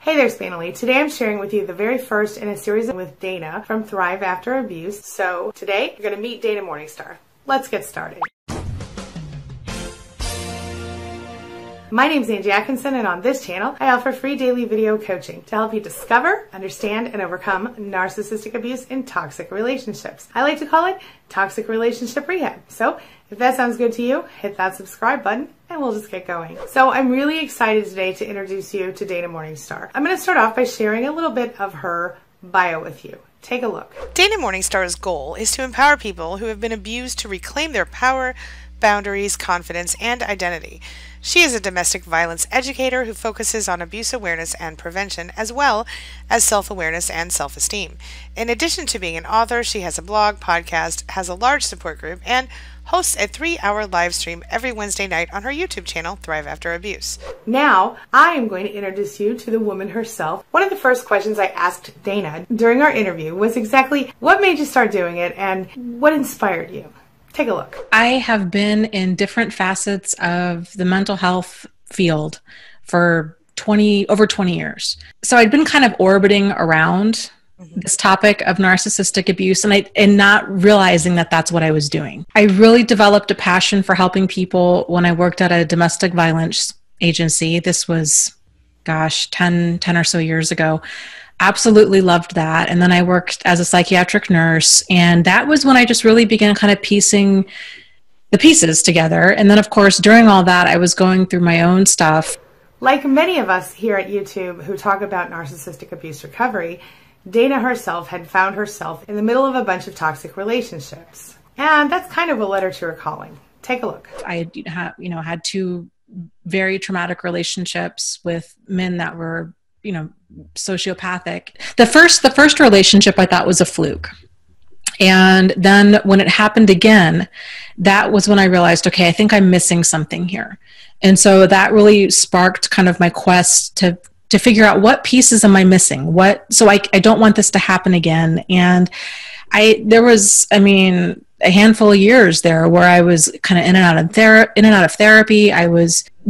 Hey there, Spanily. Today I'm sharing with you the very first in a series with Dana from Thrive After Abuse. So today you're going to meet Dana Morningstar. Let's get started. My name is Angie Atkinson, and on this channel I offer free daily video coaching to help you discover, understand, and overcome narcissistic abuse in toxic relationships. I like to call it toxic relationship rehab. So if that sounds good to you, hit that subscribe button and we'll just get going. So I'm really excited today to introduce you to Dana Morningstar. I'm going to start off by sharing a little bit of her bio with you. Take a look. Dana Morningstar's goal is to empower people who have been abused to reclaim their power, boundaries, confidence, and identity. She is a domestic violence educator who focuses on abuse awareness and prevention, as well as self-awareness and self-esteem. In addition to being an author, she has a blog, podcast, has a large support group, and hosts a 3-hour live stream every Wednesday night on her YouTube channel, Thrive After Abuse. Now, I am going to introduce you to the woman herself. One of the first questions I asked Dana during our interview was exactly what made you start doing it and what inspired you. Take a look. I have been in different facets of the mental health field for over 20 years. So I'd been kind of orbiting around this topic of narcissistic abuse and not realizing that that's what I was doing. I really developed a passion for helping people when I worked at a domestic violence agency. This was, 10 or so years ago. Absolutely loved that. And then I worked as a psychiatric nurse, and that was when I just really began kind of piecing the pieces together. And then, of course, during all that, I was going through my own stuff. Like many of us here at YouTube who talk about narcissistic abuse recovery, Dana herself had found herself in the middle of a bunch of toxic relationships. And that's kind of a letter to her calling. Take a look. I had two very traumatic relationships with men that were, sociopathic. The first relationship I thought was a fluke. And then when it happened again, that was when I realized, okay, I think I'm missing something here. And so that really sparked kind of my quest to figure out what pieces am I missing? So I don't want this to happen again. And there was a handful of years there where I was kind of in and out of therapy. I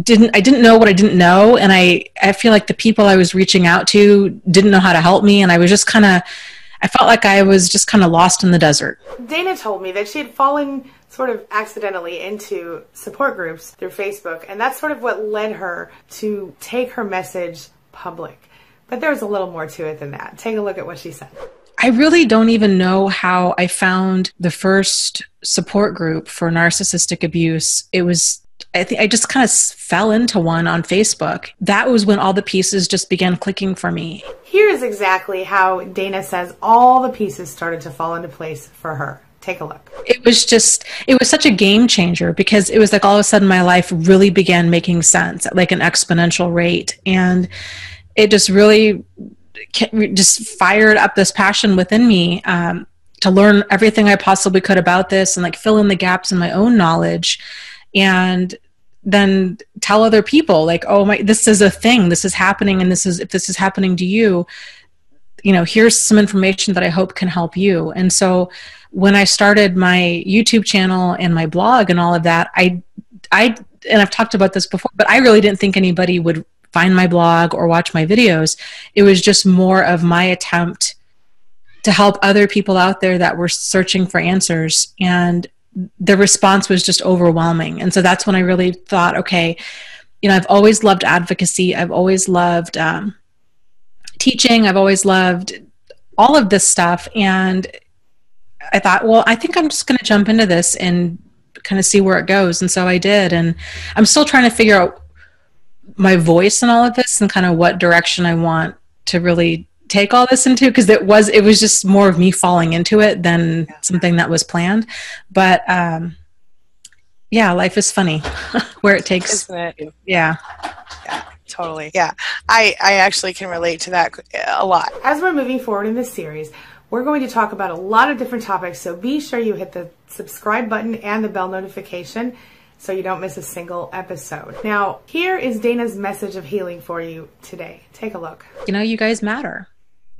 didn't know what I didn't know. And I feel like the people I was reaching out to didn't know how to help me. And I felt like I was just kind of lost in the desert. Dana told me that she had fallen sort of accidentally into support groups through Facebook. And that's sort of what led her to take her message public. But there's a little more to it than that. Take a look at what she said. I really don't even know how I found the first support group for narcissistic abuse. I think I just kind of fell into one on Facebook. That was when all the pieces just began clicking for me. Here's exactly how Dana says all the pieces started to fall into place for her. Take a look. It was such a game changer because it was like all of a sudden my life really began making sense at like an exponential rate. And it just really just fired up this passion within me to learn everything I possibly could about this and like fill in the gaps in my own knowledge and then tell other people like, oh this is a thing, this is happening. And if this is happening to you, here's some information that I hope can help you. And so when I started my YouTube channel and my blog and all of that, and I've talked about this before, but I really didn't think anybody would find my blog or watch my videos. It was just more of my attempt to help other people out there that were searching for answers. And the response was just overwhelming. And so that's when I really thought, okay, I've always loved advocacy. I've always loved teaching. I've always loved all of this stuff. And I thought, well, I think I'm just going to jump into this and kind of see where it goes. And so I did. And I'm still trying to figure out my voice in all of this and kind of what direction I want to really take all this into, because it was just more of me falling into it than something that was planned. But life is funny where it takes. Isn't it? Yeah. Yeah, totally. Yeah. I actually can relate to that a lot. As we're moving forward in this series, we're going to talk about a lot of different topics. So be sure you hit the subscribe button and the bell notification so you don't miss a single episode. Now, here is Dana's message of healing for you today. Take a look. You guys matter.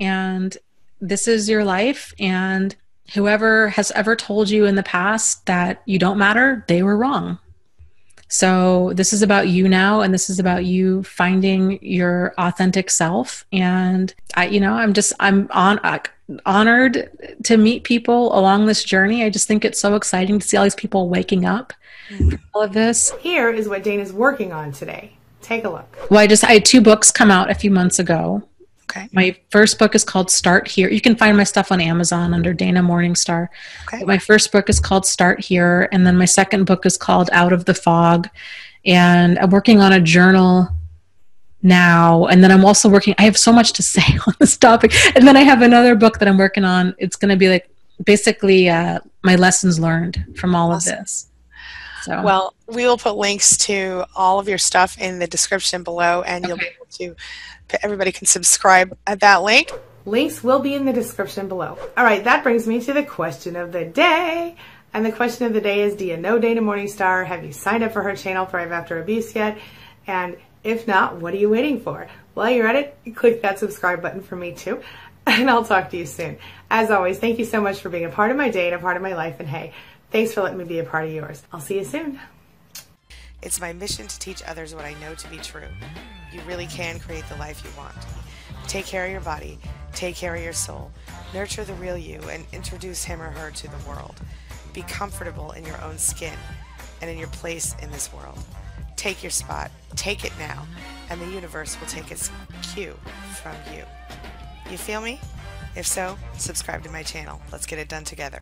And this is your life. And whoever has ever told you in the past that you don't matter, they were wrong. So this is about you now, and this is about you finding your authentic self. And I'm honored to meet people along this journey. I just think it's so exciting to see all these people waking up from all of this. Here is what Dana's working on today. Take a look. Well, I had 2 books come out a few months ago. Okay. My first book is called Start Here. You can find my stuff on Amazon under Dana Morningstar. Okay. But my first book is called Start Here. And then my second book is called Out of the Fog. And I'm working on a journal now. And then I'm also I have so much to say on this topic. And then I have another book that I'm working on. It's going to be like basically my lessons learned from all of this. So. Well, we will put links to all of your stuff in the description below, and you'll be able to, everybody can subscribe at that link. Links will be in the description below. All right, that brings me to the question of the day. And the question of the day is, do you know Dana Morningstar? Have you signed up for her channel, Thrive After Abuse, yet? And if not, what are you waiting for? While you're at it, click that subscribe button for me too. And I'll talk to you soon. As always, thank you so much for being a part of my day and a part of my life. And hey, thanks for letting me be a part of yours. I'll see you soon. It's my mission to teach others what I know to be true. You really can create the life you want. Take care of your body, take care of your soul, nurture the real you, and introduce him or her to the world. Be comfortable in your own skin and in your place in this world. Take your spot, take it now, and the universe will take its cue from you. You feel me? If so, subscribe to my channel. Let's get it done together.